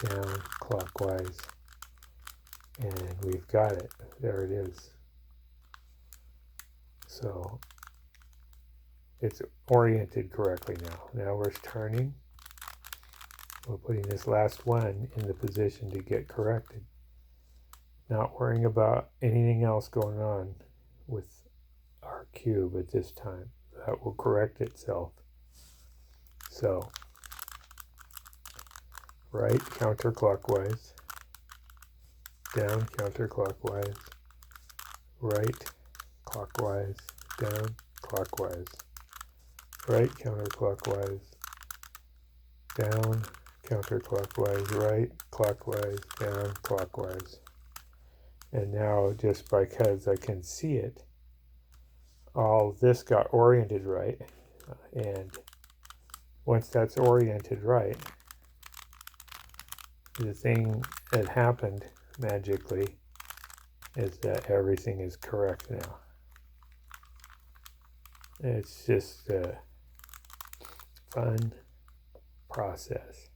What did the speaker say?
down, clockwise, and we've got it. There it is. So it's oriented correctly now. Now we're turning. We're putting this last one in the position to get corrected. Not worrying about anything else going on with our cube at this time. That will correct itself. So, right counterclockwise, down counterclockwise, right clockwise, down clockwise, right counterclockwise, down counterclockwise, right clockwise, down clockwise. And now, just because I can see it, all this got oriented right, and once that's oriented right, the thing that happened magically is that everything is correct now. It's just a fun process.